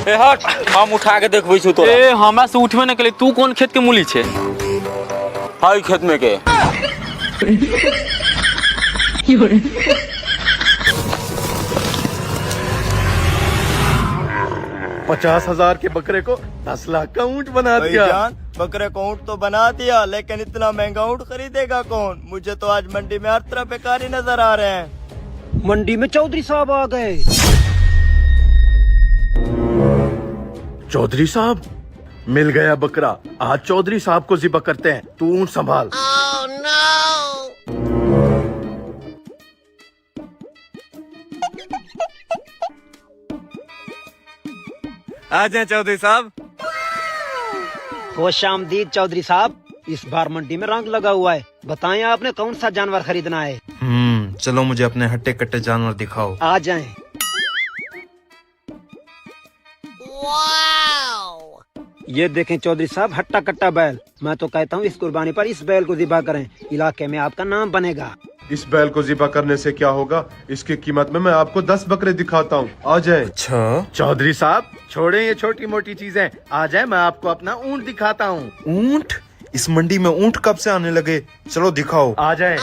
ए हट, हम उठा के देखबै छु तोरा। ए हमरा से उठबे न केले, तू कौन खेत के मूली छे? हाय खेत में के 50,000 के बकरे को 10 लाख का ऊँट बना दिया। भाईजान, बकरे को ऊँट तो बना दिया, लेकिन इतना महंगा ऊँट खरीदेगा कौन? मुझे तो आज मंडी में हर तरह बेकारी नजर आ रहे हैं। मंडी में चौधरी साहब आ गए। चौधरी साहब, मिल गया बकरा। आज चौधरी साहब को ज़िबा करते हैं। तू ऊँट संभाल। आ जाए चौधरी साहब। खुश आमदीद चौधरी साहब। इस बार मंडी में रंग लगा हुआ है। बताएं आपने कौन सा जानवर खरीदना है? चलो मुझे अपने हट्टे कट्टे जानवर दिखाओ। आ जाएं। ये देखें चौधरी साहब, हट्टा कट्टा बैल। मैं तो कहता हूँ इस कुर्बानी पर इस बैल को ज़िबा करें, इलाके में आपका नाम बनेगा। इस बैल को ज़िबा करने से क्या होगा? इसकी कीमत में मैं आपको 10 बकरे दिखाता हूँ। आ जाए। अच्छा चौधरी साहब, छोड़ें ये छोटी मोटी चीजें। आ जाए, मैं आपको अपना ऊँट दिखाता हूँ। ऊँट? इस मंडी में ऊँट कब से आने लगे? चलो दिखाओ। आ जाए।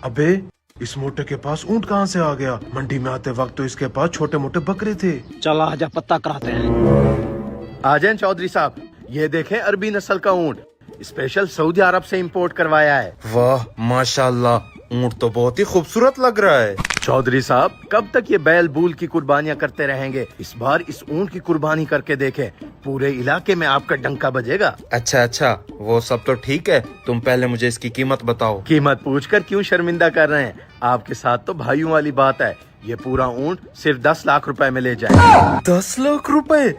अबे, इस मोटे के पास ऊँट कहाँ से आ गया? मंडी में आते वक्त तो इसके पास छोटे मोटे बकरे थे। चला आजा, पत्ता कराते हैं। आ जाए चौधरी साहब, ये देखें अरबी नस्ल का ऊँट, स्पेशल सऊदी अरब से इंपोर्ट करवाया है। वाह माशाल्लाह, ऊँट तो बहुत ही खूबसूरत लग रहा है। चौधरी साहब, कब तक ये बैल बूल की कुर्बानियाँ करते रहेंगे? इस बार इस ऊँट की कुर्बानी करके देखें, पूरे इलाके में आपका डंका बजेगा। अच्छा, वो सब तो ठीक है, तुम पहले मुझे इसकी कीमत बताओ। कीमत पूछकर क्यों शर्मिंदा कर रहे हैं? आपके साथ तो भाइयों वाली बात है। ये पूरा ऊँट सिर्फ 10 लाख रुपए में ले जाए। 10 लाख रुपए?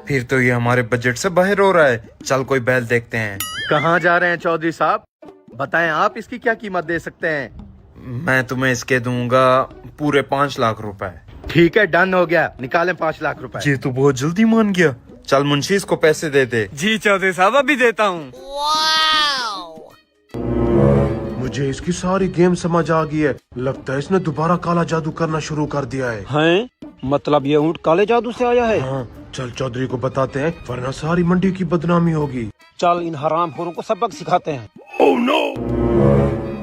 फिर तो ये हमारे बजट से बाहर हो रहा है। चल कोई बैल देखते हैं। कहाँ जा रहे हैं चौधरी साहब? बताएं आप इसकी क्या कीमत दे सकते हैं? मैं तुम्हें इसके दूंगा पूरे 5 लाख रुपए। ठीक है, डन हो गया। निकालें 5 लाख रुपए। ये तो बहुत जल्दी मान गया। चल मुंशी, इसको पैसे दे दे। जी चौधरी साहब, अभी देता हूँ। मुझे इसकी सारी गेम समझ आ गई है। लगता है इसने दोबारा काला जादू करना शुरू कर दिया है। हैं? मतलब ये ऊँट काले जादू से आया है? हाँ, चल चौधरी को बताते हैं, वरना सारी मंडी की बदनामी होगी। चल इन हरामखोरों को सबक सिखाते हैं।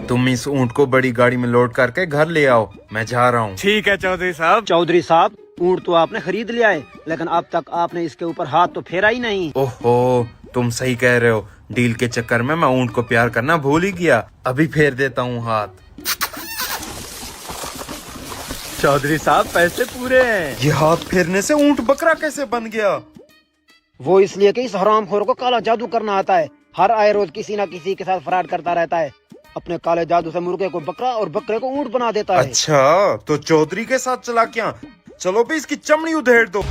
तुम इस ऊँट को बड़ी गाड़ी में लोड करके घर ले आओ, मैं जा रहा हूँ। ठीक है चौधरी साहब। चौधरी साहब, ऊँट तो आपने खरीद लिया है, लेकिन अब तक आपने इसके ऊपर हाथ तो फेरा ही नहीं। ओहो, तुम सही कह रहे हो। डील के चक्कर में मैं ऊँट को प्यार करना भूल ही गया। अभी फेर देता हूँ हाथ। चौधरी साहब, पैसे पूरे हैं। ये हाथ फेरने से ऊँट बकरा कैसे बन गया? वो इसलिए कि इस हरामखोर को काला जादू करना आता है। हर आए रोज किसी न किसी के साथ फ्रॉड करता रहता है। अपने काले जादू से मुर्गे को बकरा और बकरे को ऊँट बना देता है। अच्छा, तो चौधरी के साथ चला क्या? चलो भी इसकी चमड़ी उधेड़ दो।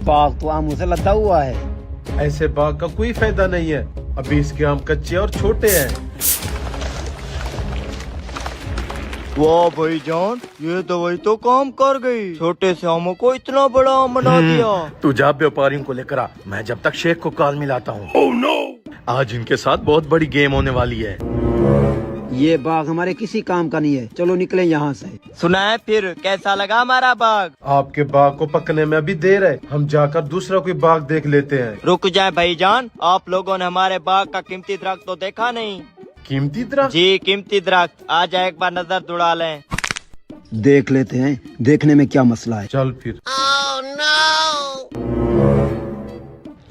बाघ तो आमों से लदा हुआ है। ऐसे बाघ का कोई फायदा नहीं है। अभी इसके आम कच्चे और छोटे हैं। वाह भाईजान, ये दवाई तो काम कर गई। छोटे से आमों को इतना बड़ा आम बना दिया। तू जा व्यापारियों को लेकर आ, मैं जब तक शेख को कॉल मिलाता हूँ। oh, no! आज इनके साथ बहुत बड़ी गेम होने वाली है। ये बाघ हमारे किसी काम का नहीं है। चलो निकले यहाँ से। सुना है फिर, कैसा लगा हमारा बाग? आपके बाग को पकने में अभी देर है। हम जाकर दूसरा कोई बाग देख लेते हैं। रुक जाए भाईजान, आप लोगों ने हमारे बाग का कीमती दरख्त तो देखा नहीं। कीमती दरख्त? जी कीमती दरख्त। आ जाए एक बार नजर दौड़ा लें। देख लेते हैं, देखने में क्या मसला है। चल फिर।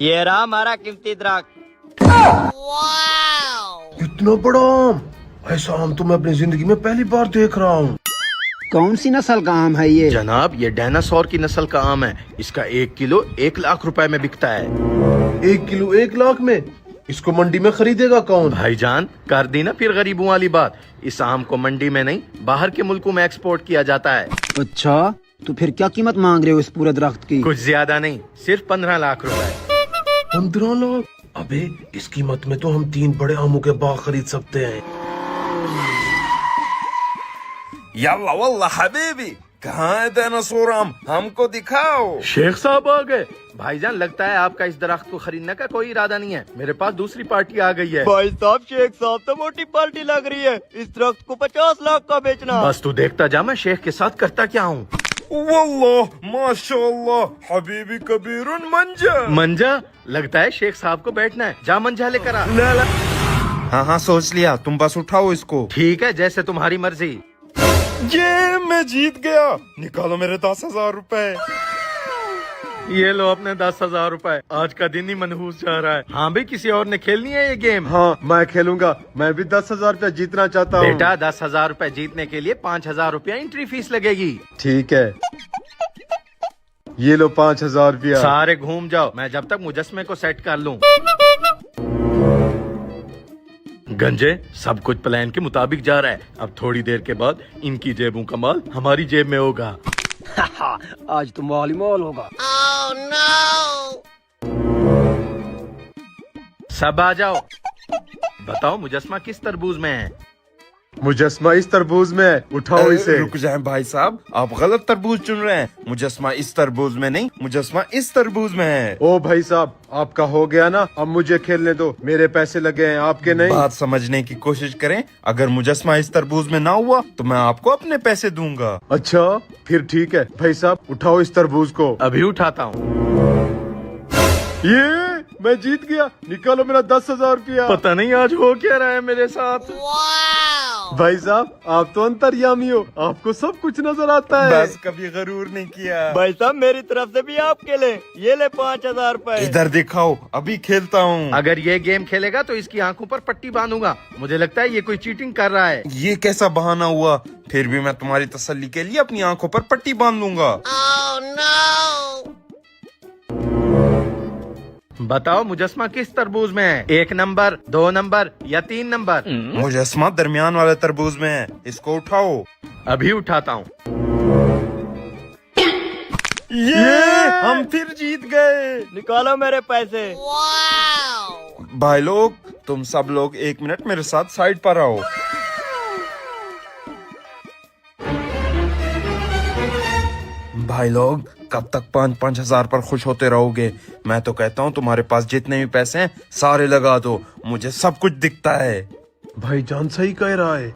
ये रहा हमारा कीमती दरख्त। इतना बड़ा आम! ऐसा आम तो मैं अपनी जिंदगी में पहली बार देख रहा हूँ। कौन सी नस्ल का आम है ये? जनाब, ये डायनासोर की नस्ल का आम है। इसका 1 किलो 1 लाख रुपए में बिकता है। 1 किलो 1 लाख में? इसको मंडी में खरीदेगा कौन? भाईजान, कर दी ना फिर गरीबों वाली बात। इस आम को मंडी में नहीं, बाहर के मुल्कों में एक्सपोर्ट किया जाता है। अच्छा, तो फिर क्या कीमत मांग रहे हो इस पूरे दरख्त की? कुछ ज्यादा नहीं, सिर्फ 15 लाख रुपए। 15 लाख? अबे, इस कीमत में तो हम 3 बड़े आमों के बाग खरीद सकते हैं। यल्ला वल्ला हबीबी, कहाँ है डायनासोर आम? हमको दिखाओ। शेख साहब आ गए। भाईजान, लगता है आपका इस दरख्त को खरीदने का कोई इरादा नहीं है। मेरे पास दूसरी पार्टी आ गई है। भाई साहब, शेख साहब तो मोटी पार्टी लग रही है। इस दरख्त को 50 लाख का बेचना। बस तू देखता जा, मैं शेख के साथ करता क्या हूँ। वल्लाह माशाअल्लाह हबीबी कबीरुन मंजा। मंजा लगता है शेख साहब को बैठना है। जा मंजा लेकर आ। हाँ हाँ सोच लिया, तुम बस उठाओ इसको। ठीक है, जैसे तुम्हारी मर्जी। ये मैं जीत गया। निकालो मेरे 10,000 रुपए। ये लो अपने 10,000 रुपए। आज का दिन ही मनहूस जा रहा है। हाँ भाई, किसी और ने खेलनी है ये गेम? हाँ मैं खेलूंगा। मैं भी 10,000 रुपया जीतना चाहता हूँ। बेटा 10,000 रुपए जीतने के लिए 5,000 रुपया एंट्री फीस लगेगी। ठीक है, ये लो 5,000 रुपया। सारे घूम जाओ, मैं जब तक मुजस्मे को सेट कर लूं। गंजे सब कुछ प्लान के मुताबिक जा रहा है। अब थोड़ी देर के बाद इनकी जेबों का माल हमारी जेब में होगा। आज तो माल ही माल होगा। सब आ जाओ। बताओ मुजस्मा किस तरबूज में है? मुजस्मा इस तरबूज में है, उठाओ इसे। रुक जाए भाई साहब, आप गलत तरबूज चुन रहे हैं। मुजस्मा इस तरबूज में नहीं, मुजस्मा इस तरबूज में है। ओ भाई साहब, आपका हो गया ना, अब मुझे खेलने दो। मेरे पैसे लगे हैं, आपके नहीं। बात समझने की कोशिश करें। अगर मुजस्मा इस तरबूज में ना हुआ तो मैं आपको अपने पैसे दूंगा। अच्छा फिर ठीक है भाई साहब, उठाओ इस तरबूज को। अभी उठाता हूँ। ये मैं जीत गया। निकालो मेरा 10,000 रुपया। पता नहीं आज हो क्या रहा है मेरे साथ। भाई साहब आप तो अंतर्यामी हो, आपको सब कुछ नजर आता है। बस कभी गरूर नहीं किया। भाई साहब मेरी तरफ से भी आपके लिए ये ले 5,000 रुपए। इधर दिखाओ, अभी खेलता हूँ। अगर ये गेम खेलेगा तो इसकी आंखों पर पट्टी बांधूंगा। मुझे लगता है ये कोई चीटिंग कर रहा है। ये कैसा बहाना हुआ? फिर भी मैं तुम्हारी तसल्ली के लिए अपनी आंखों पर पट्टी बांध लूंगा। बताओ मुजस्मा किस तरबूज में है? 1 नंबर, 2 नंबर या 3 नंबर? मुजस्मा दरमियान वाले तरबूज में है, इसको उठाओ। अभी उठाता हूँ। ये हम फिर जीत गए। निकालो मेरे पैसे। भाई लोग, तुम सब लोग 1 मिनट मेरे साथ साइड पर आओ। भाई लोग, कब तक 5-5 हजार पर खुश होते रहोगे? मैं तो कहता हूँ तुम्हारे पास जितने भी पैसे हैं सारे लगा दो, मुझे सब कुछ दिखता है। भाई जान सही कह रहा है।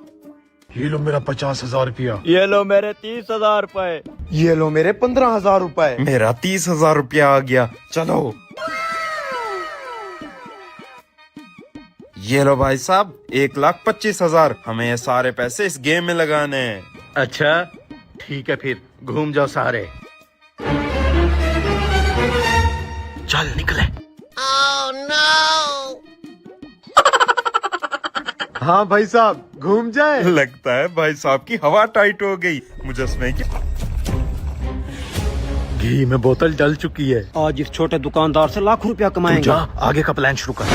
ये लो मेरा 50,000 रुपया। ये लो मेरे 30,000 रुपए। ये लो मेरे 15,000 रुपए। मेरा 30,000 रुपया आ गया। चलो ये लो भाई साहब 1,25,000। हमें ये सारे पैसे इस गेम में लगाने हैं। अच्छा ठीक है, फिर घूम जाओ सारे। चल निकले। हाँ भाई साहब घूम जाए। लगता है भाई साहब की हवा टाइट हो गई। मुजस्मे की घी में बोतल जल चुकी है। आज इस छोटे दुकानदार से लाखों रुपया तू कमाएंगे। जा, आगे का प्लान शुरू कर।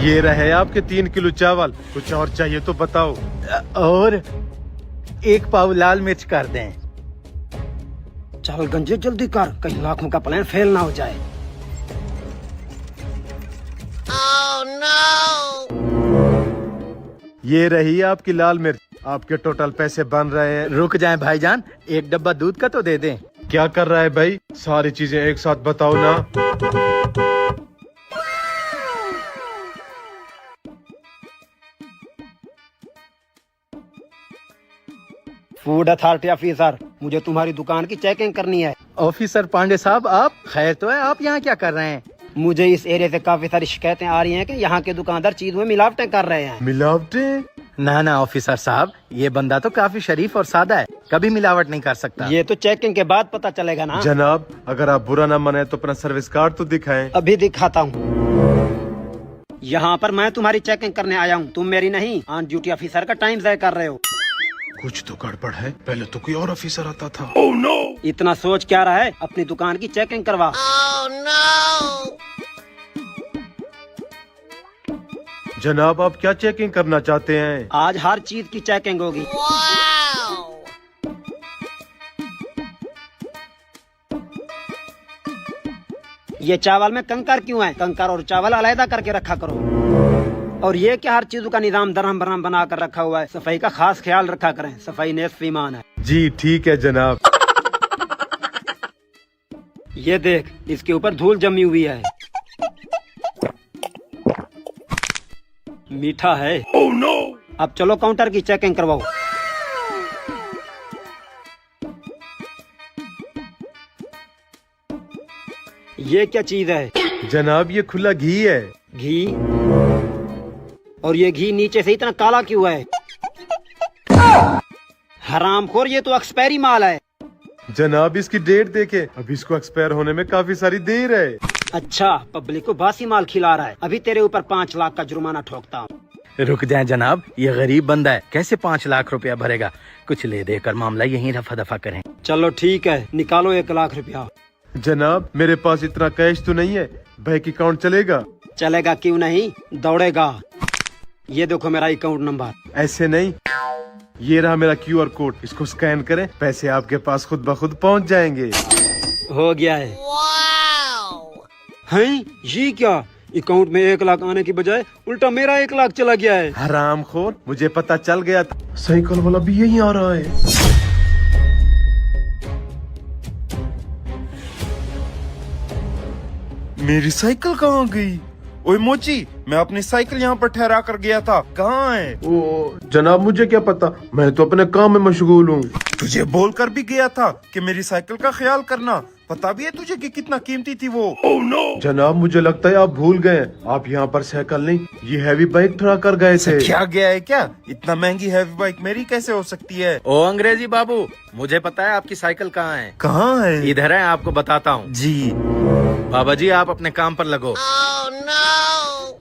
ये रहे आपके 3 किलो चावल। कुछ और चाहिए तो बताओ। और 1 पाव लाल मिर्च कर दें। चल गंजे जल्दी कर, कहीं लाखों का प्लान फेल ना हो जाए। ये रही आपकी लाल मिर्च। आपके टोटल पैसे बन रहे हैं। रुक जाएं भाईजान, 1 डब्बा दूध का तो दे दें। क्या कर रहा है भाई? सारी चीजें एक साथ बताओ ना। फूड अथॉरिटी ऑफिसर, मुझे तुम्हारी दुकान की चेकिंग करनी है। ऑफिसर पांडे साहब, आप खैर तो है? आप यहाँ क्या कर रहे हैं? मुझे इस एरिया से काफी सारी शिकायतें आ रही हैं कि यहाँ के दुकानदार चीज में मिलावटें कर रहे हैं। मिलावटें? ना ना ऑफिसर साहब, ये बंदा तो काफी शरीफ और सादा है, कभी मिलावट नहीं कर सकता। ये तो चेकिंग के बाद पता चलेगा ना। जनाब अगर आप बुरा ना माने तो अपना सर्विस कार्ड तो दिखाएं। अभी दिखाता हूँ। यहाँ पर मैं तुम्हारी चेकिंग करने आया हूँ, तुम मेरी नहीं। ऑन ड्यूटी ऑफिसर का टाइम ज़ाया कर रहे हो। कुछ तो गड़बड़ है, पहले तो कोई और ऑफिसर आता था। इतना सोच क्या रहा है, अपनी दुकान की चेकिंग करवा। जनाब आप क्या चेकिंग करना चाहते हैं? आज हर चीज की चेकिंग होगी। ये चावल में कंकर क्यों है? कंकर और चावल अलग करके रखा करो। और ये क्या हर चीजों का निजाम दरहम बरहम बना कर रखा हुआ है? सफाई का खास ख्याल रखा करें, सफाई नेस्फ ईमान है। जी ठीक है जनाब। ये देख, इसके ऊपर धूल जमी हुई है। मीठा है। oh, no! अब चलो काउंटर की चेकिंग करवाओ। ये क्या चीज है? जनाब ये खुला घी है। घी? और ये घी नीचे से इतना काला क्यों है? हरामखोर, ये तो एक्सपायरी माल है। जनाब इसकी डेट देखे, अभी इसको एक्सपायर होने में काफी सारी देर है। अच्छा, पब्लिक को बासी माल खिला रहा है। अभी तेरे ऊपर 5 लाख का जुर्माना ठोकता हूँ। रुक जाए जनाब, ये गरीब बंदा है, कैसे 5 लाख रुपया भरेगा? कुछ ले देकर मामला यहीं रफा दफा करें। चलो ठीक है, निकालो 1 लाख रुपया। जनाब मेरे पास इतना कैश तो नहीं है, बैंक अकाउंट चलेगा? चलेगा क्यों नहीं, दौड़ेगा। ये देखो मेरा अकाउंट नंबर। ऐसे नहीं, ये रहा मेरा QR कोड, इसको स्कैन करें, पैसे आपके पास खुद ब खुद पहुंच जाएंगे। हो गया है। हैं? ये क्या, अकाउंट में 1 लाख आने की बजाय उल्टा मेरा 1 लाख चला गया है। हरामखोर, मुझे पता चल गया था। साइकिल वाला भी यहीं आ रहा है। मेरी साइकिल कहाँ गई? ओए मोची, मैं अपनी साइकिल यहाँ पर ठहरा कर गया था, कहाँ है? ओ जनाब मुझे क्या पता, मैं तो अपने काम में मशगूल हूँ। तुझे बोल कर भी गया था कि मेरी साइकिल का ख्याल करना। पता भी है तुझे कि कितना कीमती थी वो। जनाब मुझे लगता है आप भूल गए, आप यहाँ पर साइकिल नहीं, ये हैवी बाइक ठहरा कर गए थे। क्या गया है क्या? इतना महंगी हैवी बाइक मेरी कैसे हो सकती है? ओ अंग्रेजी बाबू, मुझे पता है आपकी साइकिल कहाँ है। कहाँ है? इधर है, आपको बताता हूँ। जी बाबा जी आप अपने काम पर लगो।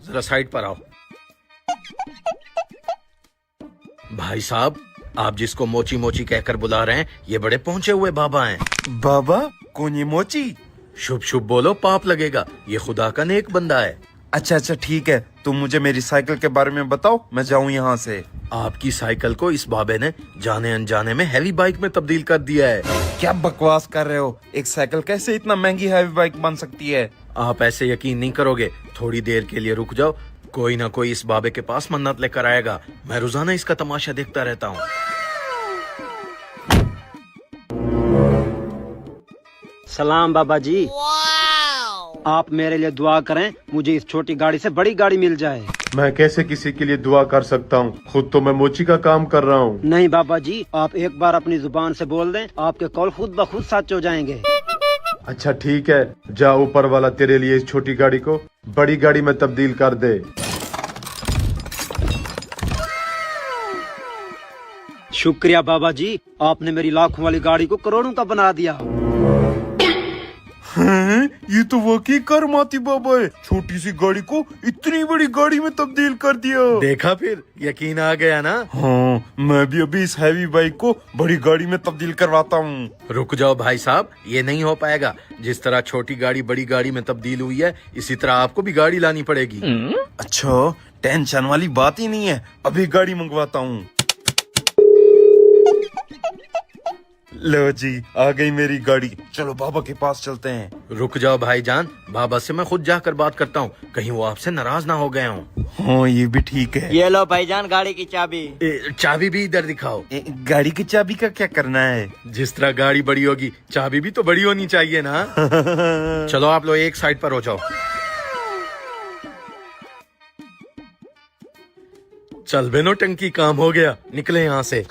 जरा साइड पर आओ। भाई साहब, आप जिसको मोची मोची कहकर बुला रहे हैं, ये बड़े पहुंचे हुए बाबा हैं। बाबा? कौन ये मोची? शुभ शुभ बोलो, पाप लगेगा। ये खुदा का नेक बंदा है। अच्छा अच्छा ठीक है, तुम मुझे मेरी साइकिल के बारे में बताओ, मैं जाऊँ यहाँ से। आपकी साइकिल को इस बाबे ने जाने अनजाने में हैवी बाइक में तब्दील कर दिया है। क्या बकवास कर रहे हो? एक साइकिल कैसे इतना महंगी हैवी बाइक बन सकती है? आप ऐसे यकीन नहीं करोगे। थोड़ी देर के लिए रुक जाओ, कोई ना कोई इस बाबे के पास मन्नत लेकर आएगा। मैं रोजाना इसका तमाशा देखता रहता हूँ। सलाम बाबा जी। आप मेरे लिए दुआ करें, मुझे इस छोटी गाड़ी से बड़ी गाड़ी मिल जाए। मैं कैसे किसी के लिए दुआ कर सकता हूँ, खुद तो मैं मोची का काम कर रहा हूँ। नहीं बाबा जी, आप एक बार अपनी जुबान से बोल दें, आपके कौल खुद ब खुद सच हो जाएंगे। अच्छा ठीक है, जा ऊपर वाला तेरे लिए इस छोटी गाड़ी को बड़ी गाड़ी में तब्दील कर दे। शुक्रिया बाबा जी, आपने मेरी लाखों वाली गाड़ी को करोड़ों का बना दिया। हैं? ये तो वाकई करमाती बाबा है, छोटी सी गाड़ी को इतनी बड़ी गाड़ी में तब्दील कर दिया। देखा, फिर यकीन आ गया ना। हाँ, मैं भी अभी इस हैवी बाइक को बड़ी गाड़ी में तब्दील करवाता हूँ। रुक जाओ भाई साहब, ये नहीं हो पाएगा। जिस तरह छोटी गाड़ी बड़ी गाड़ी में तब्दील हुई है, इसी तरह आपको भी गाड़ी लानी पड़ेगी। अच्छा, टेंशन वाली बात ही नहीं है, अभी गाड़ी मंगवाता हूँ। लो जी, आ गई मेरी गाड़ी, चलो बाबा के पास चलते हैं। रुक जाओ भाईजान, बाबा से मैं खुद जाकर बात करता हूँ, कहीं वो आपसे नाराज ना हो गए हों। हाँ ये भी ठीक है। ये लो भाईजान गाड़ी की चाबी। चाबी भी इधर दिखाओ। गाड़ी की चाबी का क्या करना है? जिस तरह गाड़ी बड़ी होगी, चाबी भी तो बड़ी होनी चाहिए ना। चलो आप लोग एक साइड पर हो जाओ। चल बेनो टंकी, काम हो गया, निकले यहाँ से।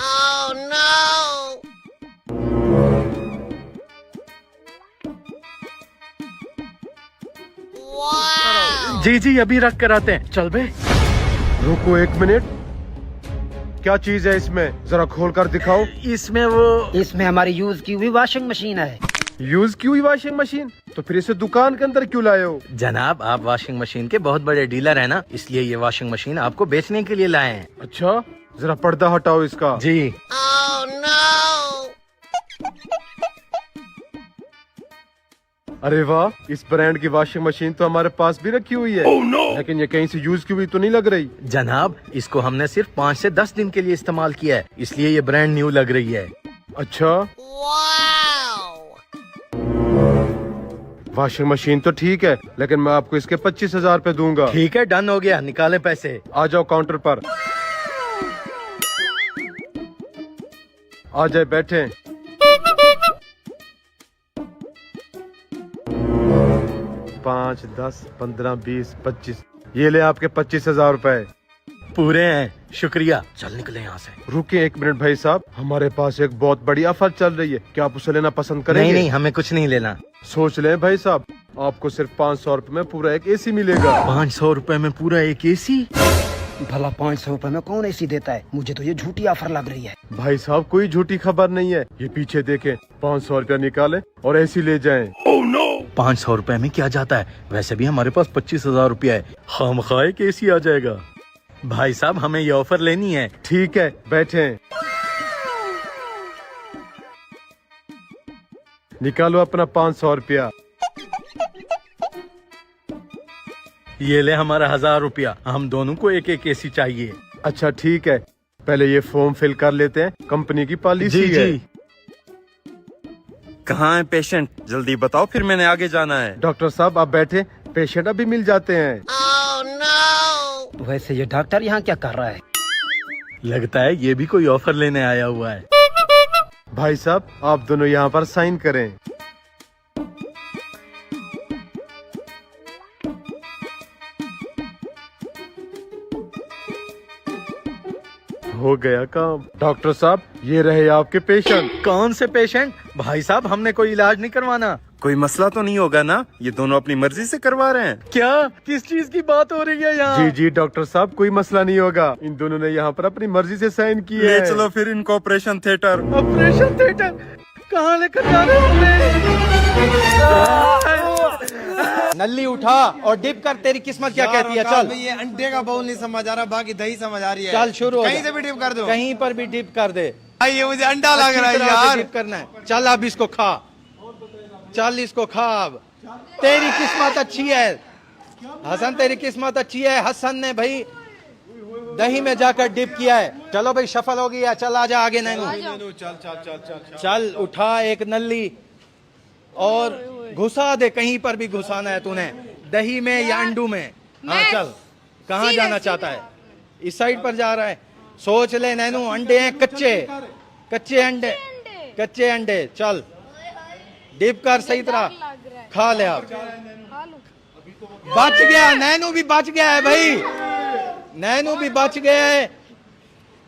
जी जी अभी रख कर आते हैं, चल बे। रुको 1 मिनट, क्या चीज है इसमें, जरा खोल कर दिखाओ। इसमें हमारी यूज की हुई वॉशिंग मशीन है। यूज की हुई वॉशिंग मशीन? तो फिर इसे दुकान के अंदर क्यों लाए हो? जनाब आप वॉशिंग मशीन के बहुत बड़े डीलर हैं ना, इसलिए ये वॉशिंग मशीन आपको बेचने के लिए लाए हैं। अच्छा, जरा पर्दा हटाओ इसका। जी। अरे वाह, इस ब्रांड की वॉशिंग मशीन तो हमारे पास भी रखी हुई है। लेकिन ये कहीं से यूज की हुई तो नहीं लग रही। जनाब इसको हमने सिर्फ 5 से 10 दिन के लिए इस्तेमाल किया है, इसलिए ये ब्रांड न्यू लग रही है। अच्छा, वॉशिंग मशीन तो ठीक है, लेकिन मैं आपको इसके 25,000 रुपए दूंगा। ठीक है, डन हो गया, निकाले पैसे। आ जाओ काउंटर पर, आ जाए, बैठे। पाँच, 10, 15, 20, 25, ये ले आपके 25,000 रुपए। पूरे हैं, शुक्रिया। चल निकले यहाँ से। रुकिए 1 मिनट भाई साहब, हमारे पास एक बहुत बड़ी ऑफर चल रही है, क्या आप उसे लेना पसंद करेंगे? नहीं नहीं, हमें कुछ नहीं लेना। सोच लें भाई साहब, आपको सिर्फ 500 रुपए में पूरा एक एसी मिलेगा। 500 रुपए में पूरा एक एसी? भला 500 रुपए में कौन एसी देता है? मुझे तो ये झूठी ऑफर लग रही है। भाई साहब कोई झूठी खबर नहीं है, ये पीछे देखें, 500 रुपया निकालें और एसी ले जाएं। 500 रुपए में क्या जाता है? वैसे भी हमारे पास 25,000 रुपया है, खामखा एक एसी आ जाएगा। भाई साहब हमें ये ऑफर लेनी है। ठीक है बैठे, निकालो अपना 500 रुपया। ये ले हमारा 1000 रुपया, हम दोनों को एक एक एसी चाहिए। अच्छा ठीक है, पहले ये फॉर्म फिल कर लेते हैं, कंपनी की पॉलिसी जी है। जी। कहाँ है पेशेंट? जल्दी बताओ, फिर मैंने आगे जाना है। डॉक्टर साहब आप बैठे, पेशेंट अभी मिल जाते हैं। वैसे ये डॉक्टर यहाँ क्या कर रहा है? लगता है ये भी कोई ऑफर लेने आया हुआ है। भाई साहब आप दोनों यहाँ पर साइन करें। हो गया काम। डॉक्टर साहब ये रहे आपके पेशेंट। कौन से पेशेंट? भाई साहब हमने कोई इलाज नहीं करवाना। कोई मसला तो नहीं होगा ना? ये दोनों अपनी मर्जी से करवा रहे हैं। क्या? किस चीज की बात हो रही है यहाँ? जी जी डॉक्टर साहब कोई मसला नहीं होगा, इन दोनों ने यहाँ पर अपनी मर्जी से साइन किए ले हैं। चलो फिर इनको ऑपरेशन थिएटर। Operation theatre? कहाँ लेकर जा रहे हो? नल्ली उठा और डिप कर, तेरी किस्मत क्या कहती है? चल ये अंडे का बाउल नहीं समझ आ रहा, बाकी दही समझ आ रही है। चल शुरू हो कहीं जा। से भी डिप कर दो। कहीं पर भी डिप कर दे। भाई ये मुझे अंडा लग अच्छी रहा है तरह से यार। डिप करना है। चल अब इसको खा, चल इसको खा। अब तेरी किस्मत अच्छी है हसन, तेरी किस्मत अच्छी है। हसन ने भाई दही में जाकर डिप किया है। चलो भाई शफल हो गया, चल आजा आगे। नैनू चल चल चल चल चल उठा एक नल्ली और घुसा दे, कहीं पर भी घुसाना है तूने, दही में या अंडू में। हाँ चल, कहाँ जाना चाहता है? इस साइड पर जा रहा है। सोच ले नैनू, अंडे हैं कच्चे, कच्चे अंडे, कच्चे अंडे। चल डिप कर सही तरह, खा ले। अब बच गया, नैनू भी बच गया है भाई, नैनू भी बच गया है।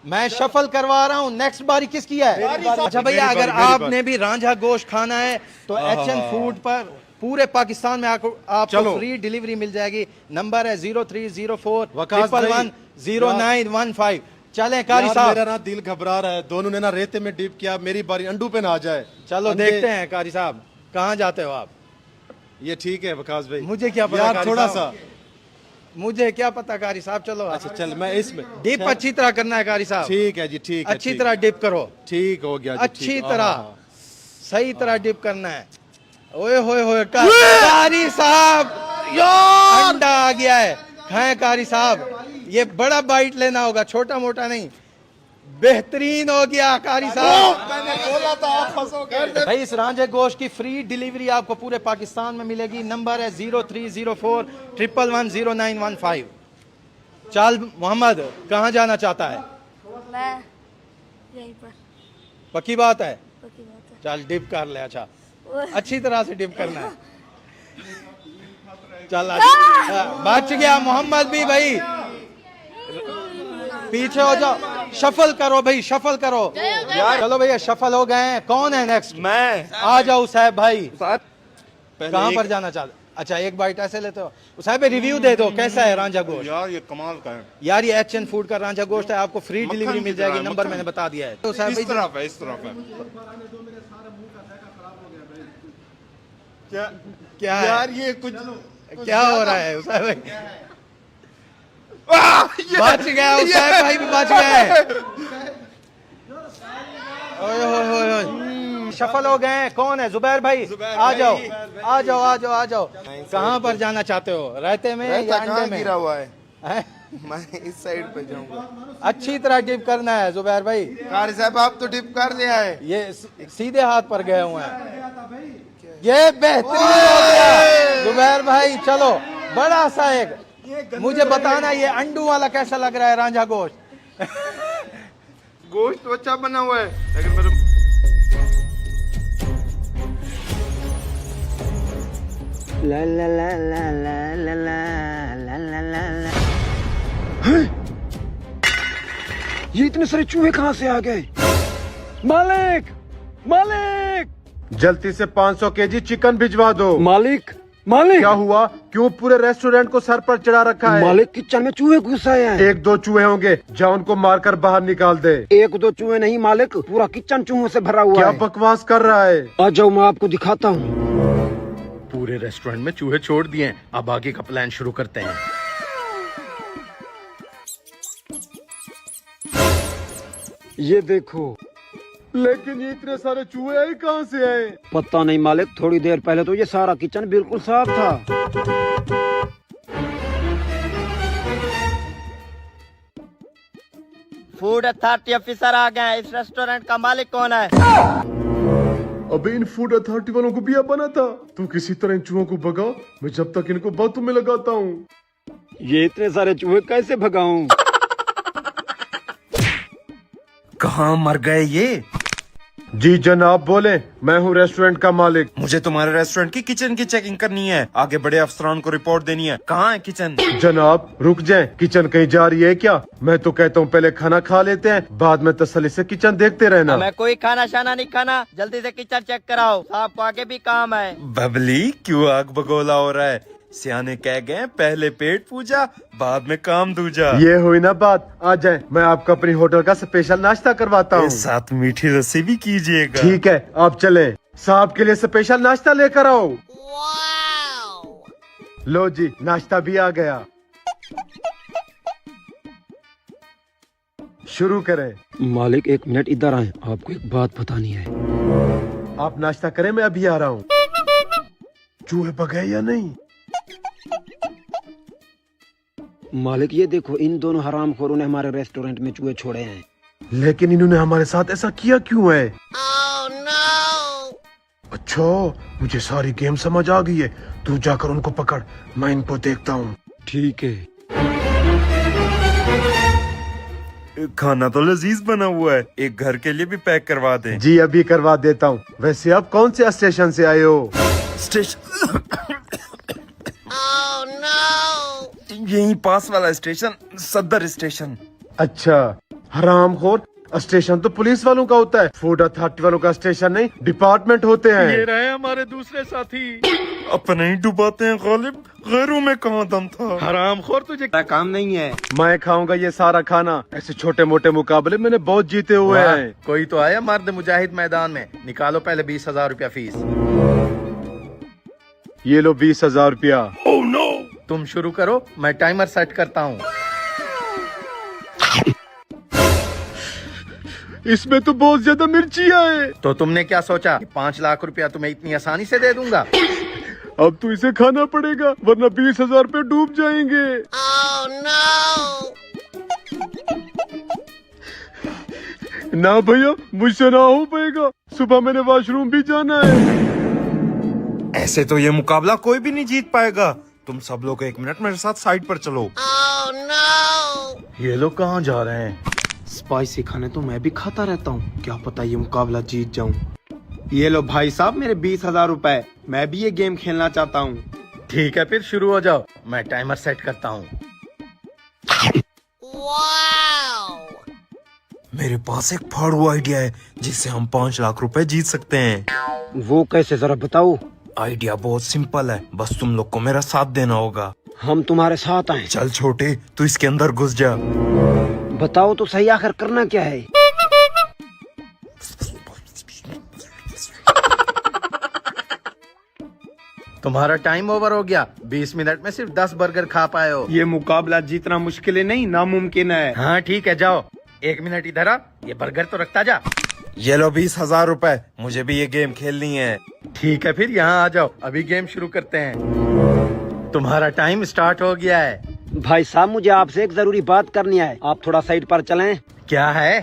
मैं शफल करवा रहा हूँ। नेक्स्ट बारी किसकी है? अच्छा भैया अगर आपने भी रांझा गोश्त खाना है तो एचएन फूड पर पूरे पाकिस्तान में आपको फ्री डिलीवरी मिल जाएगी। नंबर है 0304110915। चलें कारी यार, साहब। मेरा ना दिल घबरा रहा है, दोनों ने ना रेते में डिप किया, मेरी बारी अंडू पे ना आ जाए। चलो अंडे- देखते हैं कारी साहब, कहाँ जाते हो आप? ये ठीक है वकास भाई। मुझे क्या पता यार कारी थोड़ा साहब? सा। मुझे क्या पता कारी साहब। चलो अच्छा चल मैं इसमें डिप अच्छी तरह करना है कारी साहब। ठीक है जी, ठीक है, अच्छी ठीक। तरह डिप करो, ठीक हो गया जी, अच्छी ठीक। तरह हाँ, सही तरह डिप करना है। ओए होए होए कारी साहब, अंडा आ गया है। खाएं कारी साहब, ये बड़ा बाइट लेना होगा, छोटा मोटा नहीं। बेहतरीन हो गया कारी साहब। मैंने बोला था आप फंसोगे। भाई इस रांझे गोश्त की फ्री डिलीवरी आपको पूरे पाकिस्तान में मिलेगी। नंबर है 030411100915। चल मोहम्मद, कहाँ जाना चाहता है? मैं यहीं पर। पक्की बात है? पक्की बात है। चल डिप कर ले। अच्छा अच्छी तरह से डिप करना है। चल बच गया मोहम्मद भी भाई। पीछे हो जाओ, शफल करो भाई, शफल करो। चलो भैया शफल हो गए हैं। कौन है नेक्स्ट? मैं। आ जाओ साहब भाई। पहले कहाँ एक- पर जाना चाहते? अच्छा एक बाइट ऐसे लेते हो? साहब रिव्यू दे दो, कैसा है रांझा गोश्त? यार ये कमाल का है। यार ये एचएन फूड का रांझा गोश्त है, आपको फ्री डिलीवरी मिल जाएगी। नंबर मैंने बता दिया है। तो साहब इस भाई तरफ है, इस तरफ है। क्या है? यार ये कुछ क्या हो रहा है उसाई भाई? बच गया उसाई भाई भी बच गए। ओए होए होए होए। सफल हो गए। कौन है? जुबैर भाई, आ जाओ आ जाओ आ जाओ आ जाओ। कहाँ पर जाना चाहते हो? रायते में या अंडे में? गिरा हुआ है, हैं? मैं इस साइड पे जाऊंगा। अच्छी तरह डिप करना है जुबैर भाई। कारी साहब आप तो डिप कर दिया है। ये सीधे हाथ पर गए हुए हैं। ये बेहतरीन हो गया जुबैर भाई। चलो बड़ा सा एक मुझे बताना, ये अंडू वाला कैसा लग रहा है रांझा गोश्त? गोश्त तो अच्छा बना हुआ है, लेकिन मेरे ला ला ला ला ला ला ला ला ला ला ला। ये इतने सारे चूहे कहाँ से आ गए? मालिक, मालिक, जल्दी से 500 केजी चिकन भिजवा दो। मालिक मालिक क्या हुआ? क्यों पूरे रेस्टोरेंट को सर पर चढ़ा रखा है? मालिक किचन में चूहे घुस आए हैं। 1-2 चूहे होंगे, जाओ उनको मारकर बाहर निकाल दे। 1-2 चूहे नहीं मालिक, पूरा किचन चूहों से भरा हुआ क्या है। बकवास कर रहा है? आ जाओ मैं आपको दिखाता हूँ। पूरे रेस्टोरेंट में चूहे छोड़ दिए हैं, अब आगे का प्लान शुरू करते हैं। ये देखो। लेकिन ये इतने सारे चूहे आए कहाँ से आए? पता नहीं मालिक, थोड़ी देर पहले तो ये सारा किचन बिल्कुल साफ था। फूड अथॉरिटी ऑफिसर आ गए हैं। इस रेस्टोरेंट का मालिक कौन है? अबे इन फूड अथॉरिटी वालों को भी बना था। तू किसी तरह इन चूहों को भगा, मैं जब तक इनको बातों में लगाता हूँ। ये इतने सारे चूहे कैसे भगाऊं? कहाँ मर गए ये? जी जनाब बोले, मैं हूँ रेस्टोरेंट का मालिक। मुझे तुम्हारे रेस्टोरेंट की किचन की चेकिंग करनी है, आगे बड़े अफसरान को रिपोर्ट देनी है। कहाँ है किचन? जनाब रुक जाएं, किचन कहीं जा रही है क्या? मैं तो कहता हूँ पहले खाना खा लेते हैं, बाद में तसल्ली से किचन देखते रहना। हमें कोई खाना शाना नहीं खाना, जल्दी से किचन चेक कराओ, साहब को आगे भी काम है। बबली क्यों आग बगोला हो रहा है? सियाने कह गए पहले पेट पूजा बाद में काम दूजा। ये हुई ना बात, आ जाए मैं आपको अपनी होटल का स्पेशल नाश्ता करवाता हूँ। साथ मीठी लस्सी भी कीजिएगा। ठीक है आप चले, साहब के लिए स्पेशल नाश्ता लेकर आओ। लो जी नाश्ता भी आ गया, शुरू करें। मालिक 1 मिनट इधर आए, आपको एक बात बतानी है। आप नाश्ता करें, मैं अभी आ रहा हूँ। चूहे भगे या नहीं? मालिक ये देखो, इन दोनों हरामखोरों ने हमारे रेस्टोरेंट में चूहे छोड़े हैं। लेकिन इन्होंने हमारे साथ ऐसा किया क्यों है? अच्छा मुझे सारी गेम समझ आ गई है, तू जाकर उनको पकड़, मैं इनको देखता हूँ। ठीक है। खाना तो लजीज बना हुआ है, एक घर के लिए भी पैक करवा दें। जी अभी करवा देता हूँ। वैसे आप कौन से स्टेशन से आए हो? स्टेशन यही पास वाला स्टेशन, सदर स्टेशन। अच्छा हरामखोर, स्टेशन तो पुलिस वालों का होता है, फूड अथॉरिटी वालों का स्टेशन नहीं, डिपार्टमेंट होते ये हैं। रहे हमारे दूसरे साथी। अपने ही डुबाते हैं गालिब, गैरों में कहाँ दम था। हरामखोर तुझे काम नहीं है। मैं खाऊंगा ये सारा खाना, ऐसे छोटे मोटे मुकाबले मैंने बहुत जीते हुए वाह, हैं। कोई तो आया मर्द मुजाहिद मैदान में। निकालो पहले 20,000 रुपया फीस। ये लो 20,000 रुपया। तुम शुरू करो, मैं टाइमर सेट करता हूँ। इसमें तो बहुत ज्यादा मिर्चियाँ है। तो तुमने क्या सोचा कि 5 लाख रुपया तुम्हें इतनी आसानी से दे दूंगा? अब तो इसे खाना पड़ेगा, वरना 20,000 रुपये डूब जाएंगे। ना भैया मुझसे ना हो पाएगा, सुबह मैंने वॉशरूम भी जाना है। ऐसे तो ये मुकाबला कोई भी नहीं जीत पाएगा। तुम सब लोग 1 मिनट मेरे साथ साइड पर चलो। ये लोग कहाँ जा रहे हैं? स्पाइसी खाने तो मैं भी खाता रहता हूँ, क्या पता ये मुकाबला जीत जाऊँ। ये लो भाई साहब मेरे 20,000 रुपए, मैं भी ये गेम खेलना चाहता हूँ। ठीक है फिर शुरू हो जाओ, मैं टाइमर सेट करता हूँ। मेरे पास एक फाड़ू आइडिया है जिससे हम 5 लाख रुपए जीत सकते हैं। वो कैसे, जरा बताओ। आइडिया बहुत सिंपल है, बस तुम लोग को मेरा साथ देना होगा। हम तुम्हारे साथ आए। चल छोटे, तू इसके अंदर घुस जा। बताओ तो सही, आखिर करना क्या है? तुम्हारा टाइम ओवर हो गया, 20 मिनट में सिर्फ 10 बर्गर खा पाए हो। ये मुकाबला जीतना मुश्किल है नहीं, नामुमकिन है। हाँ ठीक है, जाओ 1 मिनट इधर आ, ये बर्गर तो रखता जा। ये लो 20,000 रुपए, मुझे भी ये गेम खेलनी है। ठीक है फिर यहाँ आ जाओ, अभी गेम शुरू करते हैं। तुम्हारा टाइम स्टार्ट हो गया है। भाई साहब मुझे आपसे एक जरूरी बात करनी है, आप थोड़ा साइड पर चलें। क्या है?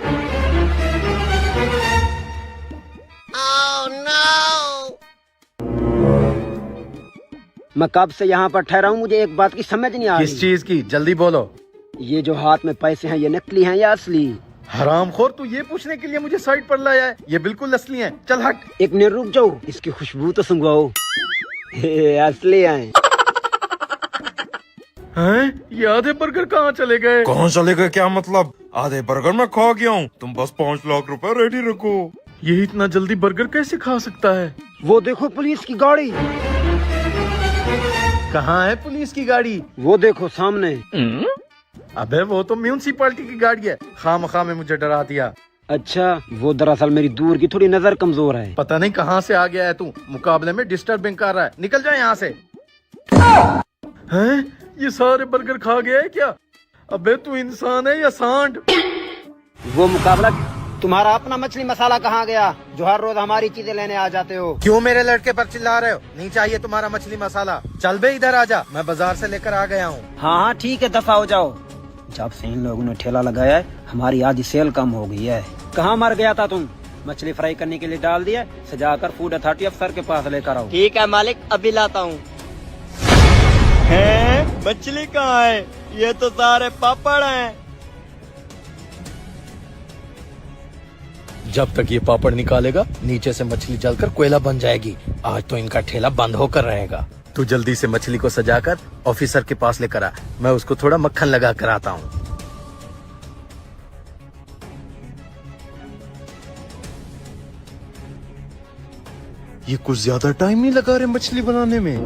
मैं कब से यहाँ पर ठहरा हूँ, मुझे एक बात की समझ नहीं आ रही। किस चीज की? जल्दी बोलो। ये जो हाथ में पैसे हैं, ये नकली हैं या असली? हरामखोर, तू ये पूछने के लिए मुझे साइड पर लाया है? ये बिल्कुल असली हैं। चल हट। 1 मिनट रुक जाओ, इसकी खुशबू तो सुंघाओ। असली हैं। हैं? ये आधे बर्गर कहाँ चले गए? कहाँ चले गए क्या मतलब? आधे बर्गर मैं खा गया हूँ, तुम बस 5 लाख रुपए रेडी रखो। ये इतना जल्दी बर्गर कैसे खा सकता है? वो देखो पुलिस की गाड़ी। कहाँ है पुलिस की गाड़ी? वो देखो सामने। अबे वो तो म्यूनसिपालिटी की गाड़ी है, खामखा में मुझे डरा दिया। अच्छा, वो दरअसल मेरी दूर की थोड़ी नजर कमजोर है। पता नहीं कहाँ से आ गया है तू, मुकाबले में डिस्टर्बिंग कर रहा है। निकल जा यहाँ से। हैं? ये सारे बर्गर खा गया है क्या? अबे तू इंसान है या सांड? वो मुकाबला तुम्हारा अपना मछली मसाला कहाँ गया, जो हर रोज हमारी चीजें लेने आ जाते हो? क्यों मेरे लड़के पर चिल्ला रहे हो? नहीं चाहिए तुम्हारा मछली मसाला। चल बे इधर आजा, मैं बाजार से लेकर आ गया हूँ। हाँ ठीक है, दफा हो जाओ। जब से इन लोगों ने ठेला लगाया है, हमारी आधी सेल कम हो गई है। कहाँ मर गया था तुम? मछली फ्राई करने के लिए डाल दिया, सजाकर फूड अथॉरिटी अफसर के पास लेकर आओ। ठीक है मालिक, अभी लाता हूँ। हैं? मछली कहाँ है? ये तो सारे पापड़ हैं। जब तक ये पापड़ निकालेगा, नीचे से मछली जलकर कोयला बन जाएगी। आज तो इनका ठेला बंद होकर रहेगा। तू जल्दी से मछली को सजाकर ऑफिसर के पास लेकर आ, मैं उसको थोड़ा मक्खन लगा कर आता हूँ। ये कुछ ज्यादा टाइम नहीं लगा रहे मछली बनाने में।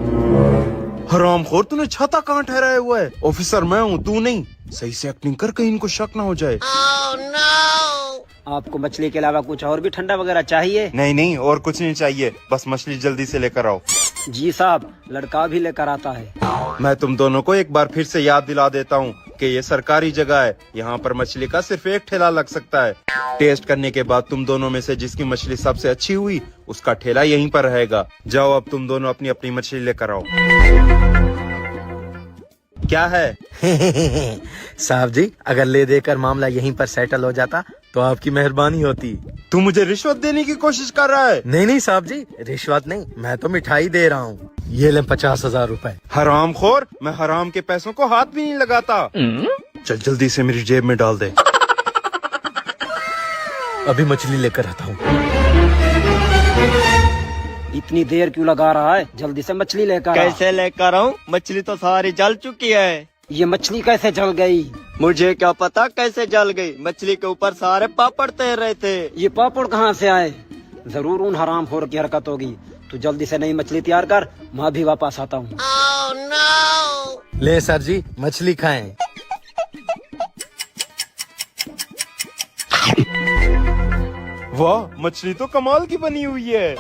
हरामखोर, तूने छाता कहाँ ठहराया हुआ है? ऑफिसर मैं हूँ, तू नहीं। सही से एक्टिंग कर, कहीं इनको शक ना हो जाए। आपको मछली के अलावा कुछ और भी ठंडा वगैरह चाहिए? नहीं नहीं, और कुछ नहीं चाहिए, बस मछली जल्दी से लेकर आओ। जी साहब, लड़का भी लेकर आता है। मैं तुम दोनों को एक बार फिर से याद दिला देता हूँ कि ये सरकारी जगह है, यहाँ पर मछली का सिर्फ एक ठेला लग सकता है। टेस्ट करने के बाद तुम दोनों में से जिसकी मछली सबसे अच्छी हुई, उसका ठेला यहीं पर रहेगा। जाओ अब तुम दोनों अपनी अपनी मछली लेकर आओ। क्या है? साहब जी, अगर ले देकर मामला यहीं पर सेटल हो जाता तो आपकी मेहरबानी होती। तू मुझे रिश्वत देने की कोशिश कर रहा है? नहीं नहीं साहब जी, रिश्वत नहीं, मैं तो मिठाई दे रहा हूँ। ये ले 50,000 रुपए। हरामखोर, मैं हराम के पैसों को हाथ भी नहीं लगाता। चल जल्दी से मेरी जेब में डाल दे। अभी मछली लेकर आता हूँ। इतनी देर क्यों लगा रहा है? जल्दी से मछली लेकर आ। कैसे लेकर आऊँ? मछली तो सारी जल चुकी है। ये मछली कैसे जल गई? मुझे क्या पता कैसे जल गई, मछली के ऊपर सारे पापड़ तैर रहे थे। ये पापड़ कहाँ से आए? जरूर उन हरामखोर की हरकत होगी। तू जल्दी से नई मछली तैयार कर, मैं भी वापस आता हूँ। ले सर जी, मछली खाएं। वाह, मछली तो कमाल की बनी हुई है।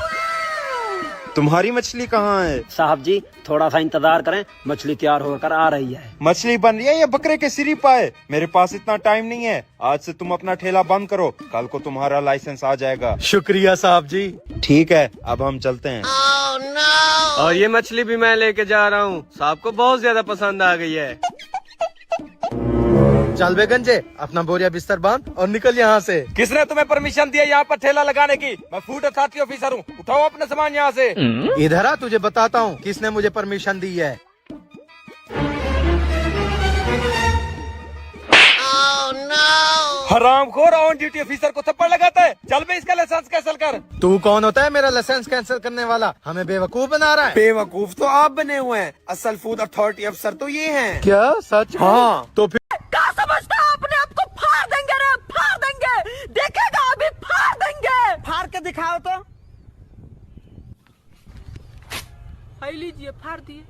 तुम्हारी मछली कहाँ है? साहब जी, थोड़ा सा इंतजार करें, मछली तैयार होकर आ रही है। मछली बन रही है या बकरे के सिरी पाए? मेरे पास इतना टाइम नहीं है। आज से तुम अपना ठेला बंद करो, कल को तुम्हारा लाइसेंस आ जाएगा। शुक्रिया साहब जी। ठीक है, अब हम चलते हैं। और ये मछली भी मैं लेके जा रहा हूँ, साहब को बहुत ज्यादा पसंद आ गई है। चल बे गंजे, अपना बोरिया बिस्तर बांध और निकल यहाँ से। किसने तुम्हें परमिशन दिया यहाँ पर ठेला लगाने की? मैं फूड अथॉरिटी ऑफिसर हूँ, उठाओ अपना सामान यहाँ से। इधर आ, तुझे बताता हूँ किसने मुझे परमिशन दी है। हरामखोर ऑन ड्यूटी ऑफिसर को थप्पड़ लगाता है। चल बे, इसका लाइसेंस कैंसिल कर। तू कौन होता है मेरा लाइसेंस कैंसिल करने वाला? हमें बेवकूफ बना रहा है। बेवकूफ तो आप बने हुए हैं, असल फूड अथॉरिटी अफसर तो ये हैं। क्या सच? हाँ तो फिर क्या समझता है अपने आप को? फाड़ देंगे रे, फाड़ देंगे, देखेगा अभी, फाड़ देंगे। फाड़ के दिखाओ तो। लीजिए, फाड़ दिए।